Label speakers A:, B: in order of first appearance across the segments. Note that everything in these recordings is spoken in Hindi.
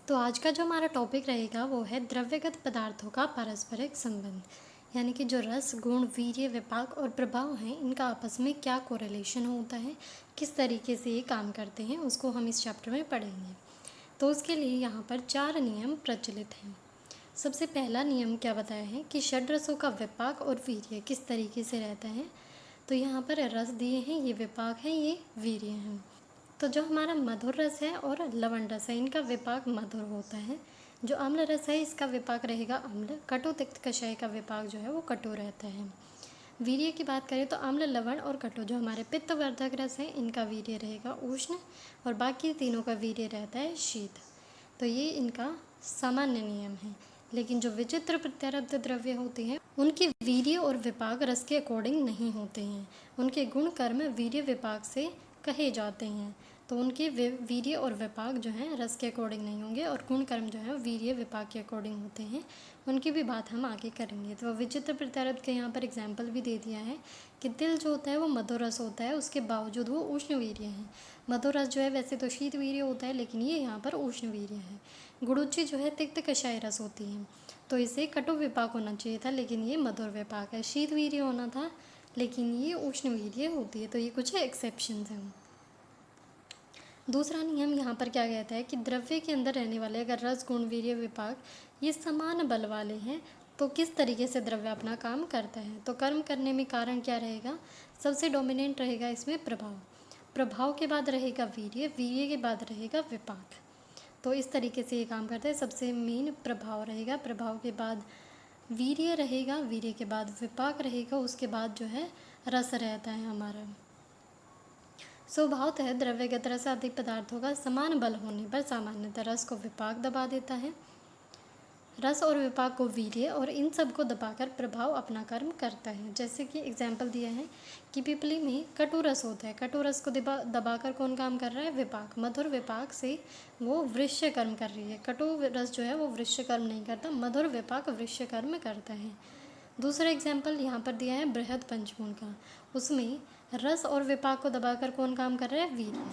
A: तो आज का जो हमारा टॉपिक रहेगा वो है द्रव्यगत पदार्थों का पारस्परिक संबंध। यानी कि जो रस, गुण, वीर्य, विपाक और प्रभाव हैं, इनका आपस में क्या कोरिलेशन होता है, किस तरीके से ये काम करते हैं, उसको हम इस चैप्टर में पढ़ेंगे। तो उसके लिए यहाँ पर 4 नियम प्रचलित हैं। सबसे पहला नियम क्या बताया है कि षड्रसों का विपाक और वीर्य किस तरीके से रहता है। तो यहाँ पर रस दिए हैं, ये विपाक है, ये वीर्य हैं। तो जो हमारा मधुर रस है और लवण रस है, इनका विपाक मधुर होता है। जो अम्ल रस है, इसका विपाक रहेगा अम्ल। कटु तिक्त कषाय का विपाक जो है वो कटु रहता है। वीर्य की बात करें तो अम्ल, लवण और कटु जो हमारे पित्तवर्धक रस है, इनका वीर्य रहेगा उष्ण और बाकी तीनों का वीर्य रहता है शीत। तो ये इनका सामान्य नियम है। लेकिन जो विचित्र प्रत्यारब्ध द्रव्य होते हैं, उनके वीर्य और विपाक रस के अकॉर्डिंग नहीं होते हैं। उनके गुण कर्म वीर्य विपाक से कहे जाते हैं। तो उनके वीर्य और विपाक जो हैं रस के अकॉर्डिंग नहीं होंगे और गुण कर्म जो है वीर्य विपाक के अकॉर्डिंग होते हैं। उनकी भी बात हम आगे करेंगे। तो विचित्र प्रत्यारब्ध के यहाँ पर एग्जाम्पल भी दे दिया है कि तिल जो होता है वो मधुर रस होता है, उसके बावजूद वो उष्ण वीर्य है। मधुर रस जो है वैसे तो शीत वीर्य होता है, लेकिन ये यहाँ पर उष्ण वीर्य है। गुड़ुचि जो है तिक्त कषाय रस होती है, तो इसे कटु विपाक होना चाहिए था, लेकिन ये मधुर विपाक है। शीत वीर्य होना था, लेकिन ये उष्ण वीर्य होती है। तो ये कुछ एक्सेप्शंस हैं। दूसरा नियम यहाँ पर क्या कहता है कि द्रव्य के अंदर रहने वाले अगर रस, गुण, वीर्य, विपाक ये समान बल वाले हैं तो किस तरीके से द्रव्य अपना काम करता है। तो कर्म करने में कारण क्या रहेगा, सबसे डोमिनेंट रहेगा इसमें प्रभाव। प्रभाव के बाद रहेगा वीर्य, वीर्य के बाद रहेगा विपाक। तो इस तरीके से ये काम करता है। सबसे मेन प्रभाव रहेगा, प्रभाव के बाद वीर्य रहेगा, वीर्य के बाद विपाक रहेगा, उसके बाद जो है रस रहता है हमारा। स्वभावतः द्रव्यगत रस आदि पदार्थों का समान बल होने पर सामान्यतः रस को विपाक दबा देता है, रस और विपाक को वीर्य, और इन सब को दबाकर प्रभाव अपना कर्म करता है। जैसे कि एग्जाम्पल दिया है कि पिपली में कटु रस होता है, कटु रस को दबाकर कौन काम कर रहा है, विपाक। मधुर विपाक से वो वृश्य कर्म कर रही है। कटु रस जो है वो वृश्य कर्म नहीं करता, मधुर विपाक वृश्य कर्म करता है। दूसरा एग्जाम्पल यहाँ पर दिया है बृहद पंचगुण का, उसमें रस और विपाक को दबाकर कौन काम कर रहा है, वीर्य।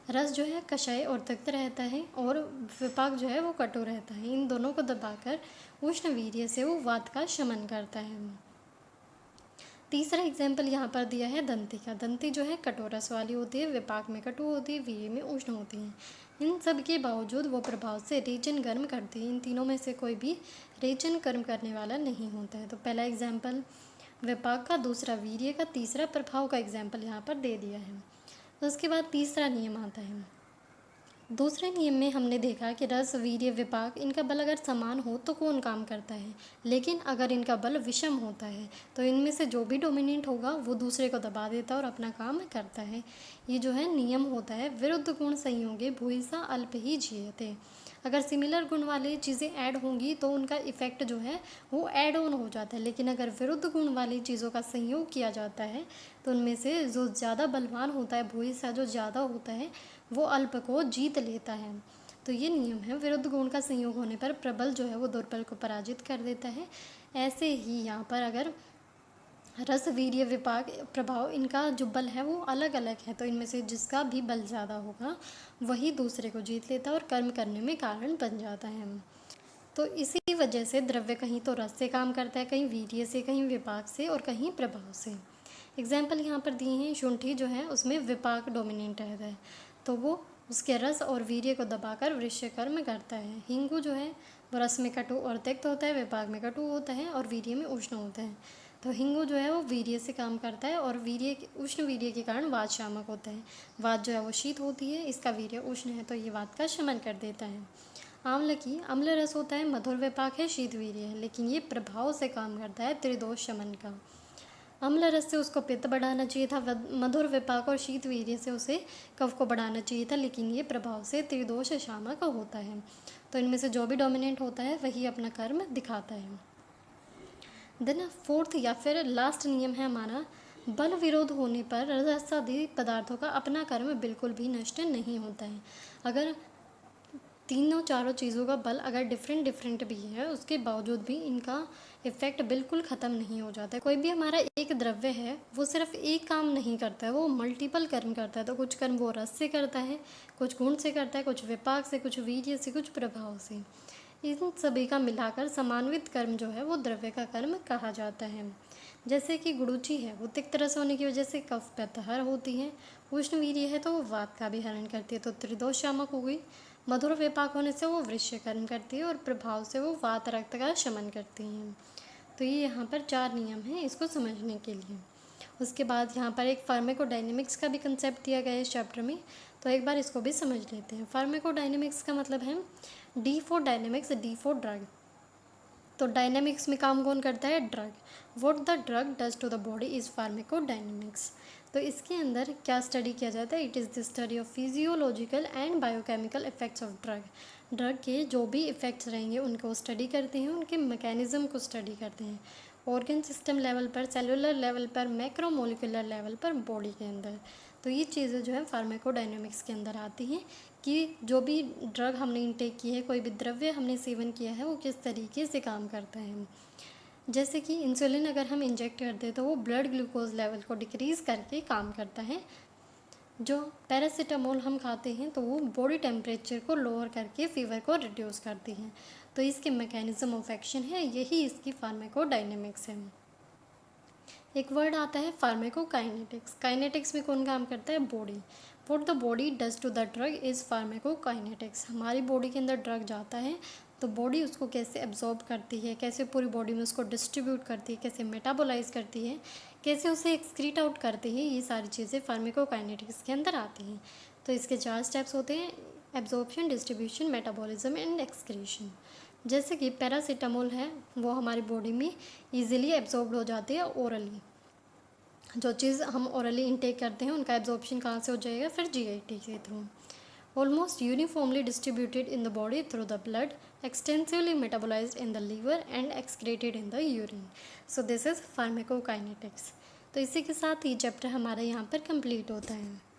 A: रस जो है कषाय और तिक्त रहता है और विपाक जो है वो कटु रहता है। इन दोनों को दबाकर उष्ण वीर्य से वो वात का शमन करता है। तीसरा एग्जाम्पल यहाँ पर दिया है दंती का। दंती जो है कटोरस वाली होती है, विपाक में कटु होती है, वीर्य में उष्ण होती है। इन सब के बावजूद वो प्रभाव से रेचन गर्म करती है। इन तीनों में से कोई भी रेचन कर्म करने वाला नहीं होता है। तो पहला एग्जाम्पल विपाक का, दूसरा वीर्य का, तीसरा प्रभाव का एग्जाम्पल यहाँ पर दे दिया है। उसके बाद तीसरा नियम आता है। दूसरे नियम में हमने देखा कि रस, वीर्य, विपाक इनका बल अगर समान हो तो कौन काम करता है, लेकिन अगर इनका बल विषम होता है तो इनमें से जो भी डोमिनेंट होगा वो दूसरे को दबा देता है और अपना काम करता है। ये जो है नियम होता है विरुद्ध गुण संयोगे भूयसा अल्प ही जीयते। अगर सिमिलर गुण वाली चीज़ें ऐड होंगी तो उनका इफ़ेक्ट जो है वो ऐड ऑन हो जाता है, लेकिन अगर विरुद्ध गुण वाली चीज़ों का संयोग किया जाता है तो उनमें से जो ज़्यादा बलवान होता है, भूयसा जो ज़्यादा होता है, वो अल्प को जीत लेता है। तो ये नियम है, विरुद्ध गुण का संयोग होने पर प्रबल जो है वो दुर्बल को पराजित कर देता है। ऐसे ही यहाँ पर अगर रस, वीर्य, विपाक, प्रभाव इनका जो बल है वो अलग अलग है, तो इनमें से जिसका भी बल ज़्यादा होगा वही दूसरे को जीत लेता है और कर्म करने में कारण बन जाता है। तो इसी वजह से द्रव्य कहीं तो रस से काम करता है, कहीं वीर्य से, कहीं विपाक से और कहीं प्रभाव से। एग्जाम्पल यहाँ पर दिए हैं, शुंठी जो है उसमें विपाक डोमिनेंट रहता है, तो वो उसके रस और वीर्य को दबाकर वृश्य कर्म करता है। हिंगु जो है वो रस में कटु और तिक्त होता है, विपाक में कटु होता है और वीर्य में उष्ण होता है। तो हिंगु जो है वो वीर्य से काम करता है और उष्ण वीर्य के कारण वात शामक होता है। वात जो है वो शीत होती है, इसका वीर्य उष्ण है, तो ये वात का शमन कर देता है। आंवला की अम्ल रस होता है, मधुर विपाक है, शीत वीर्य है, लेकिन ये प्रभाव से काम करता है त्रिदोष शमन का। अम्ल रस से उसको पित्त बढ़ाना चाहिए था, मधुर विपाक और शीत वीर्य से उसे कफ को बढ़ाना चाहिए था, लेकिन ये प्रभाव से त्रिदोष शामक होता है। तो इनमें से जो भी डोमिनेंट होता है वही अपना कर्म दिखाता है। देन फोर्थ या फिर लास्ट नियम है हमारा, बल विरोध होने पर रसादि पदार्थों का अपना कर्म बिल्कुल भी नष्ट नहीं होता है। अगर तीनों चारों चीज़ों का बल अगर डिफरेंट भी है, उसके बावजूद भी इनका इफ़ेक्ट बिल्कुल ख़त्म नहीं हो जाता है। कोई भी हमारा एक द्रव्य है, वो सिर्फ एक काम नहीं करता है, वो मल्टीपल कर्म करता है। तो कुछ कर्म वो रस से करता है, कुछ गुण से करता है, कुछ विपाक से, कुछ वीर्य से, कुछ प्रभाव से। इन सभी का मिलाकर समान्वित कर्म जो है वो द्रव्य का कर्म कहा जाता है। जैसे कि गुड़ूची है, वो तिक्त रस होने की वजह से कफ प्रतहर होती है। उष्ण वीर्य है तो वो वात का भी हरण करती है, तो त्रिदोष शामक हो गई। मधुर विपाक होने से वो वृश्य कर्म करती है और प्रभाव से वो वात रक्त का शमन करती हैं। तो ये यहाँ पर 4 नियम हैं इसको समझने के लिए। उसके बाद यहाँ पर एक फार्मेकोडायनेमिक्स का भी कंसेप्ट दिया गया है इस चैप्टर में, तो एक बार इसको भी समझ लेते हैं। फार्मेकोडायनेमिक्स का मतलब है D for dynamics, D for drug. तो डायनेमिक्स में काम कौन करता है? Drug. What the drug does to the body is pharmacodynamics. तो इसके अंदर क्या स्टडी किया जाता है? It is the study of physiological and biochemical effects of drug. Drug के जो भी इफ़ेक्ट्स रहेंगे उनको स्टडी करते हैं, उनके मैकेनिज़्म को स्टडी करते हैं, ऑर्गन सिस्टम लेवल पर, सेलुलर लेवल पर, मैक्रोमोलिकुलर लेवल पर, बॉडी के अंदर। तो ये चीज़ें जो है फार्मेकोडायनेमिक्स के अंदर आती हैं कि जो भी ड्रग हमने इंटेक की है, कोई भी द्रव्य हमने सेवन किया है, वो किस तरीके से काम करता है। जैसे कि इंसुलिन अगर हम इंजेक्ट करते हैं तो वो ब्लड ग्लूकोज लेवल को डिक्रीज़ करके काम करता है। जो पैरासीटामोल हम खाते हैं तो वो बॉडी टेम्परेचर को लोअर करके फीवर को रिड्यूस करती है। तो इसके मैकेनिज्म ऑफ एक्शन है, यही इसकी फार्मेकोडायनेमिक्स है। एक वर्ड आता है फार्मेकोकाइनेटिक्स। काइनेटिक्स में कौन काम करता है? Body. What the body does to the drug is pharmacokinetics. हमारी बॉडी के अंदर ड्रग जाता है तो बॉडी उसको कैसे एब्जॉर्ब करती है, कैसे पूरी बॉडी में उसको डिस्ट्रीब्यूट करती है, कैसे मेटाबोलाइज करती है, कैसे उसे एक्सक्रीट आउट करती है, ये सारी चीज़ें फार्मेकोकाइनेटिक्स के अंदर आती हैं। तो इसके 4 स्टेप्स होते हैं: absorption, distribution, metabolism and excretion. जैसे कि पैरासीटामोल है, वो हमारी बॉडी में ईजिली एब्जॉर्ब हो जाती है ओरली। जो चीज़ हम ओरली इंटेक करते हैं उनका एब्जॉर्प्शन कहाँ से हो जाएगा? फिर जीआईटी के through. Almost uniformly distributed in the body through the blood, extensively metabolised in the liver and excreted in the urine. So this is pharmacokinetics. तो इसी के साथ ये चैप्टर हमारा यहाँ पर कंप्लीट होता है।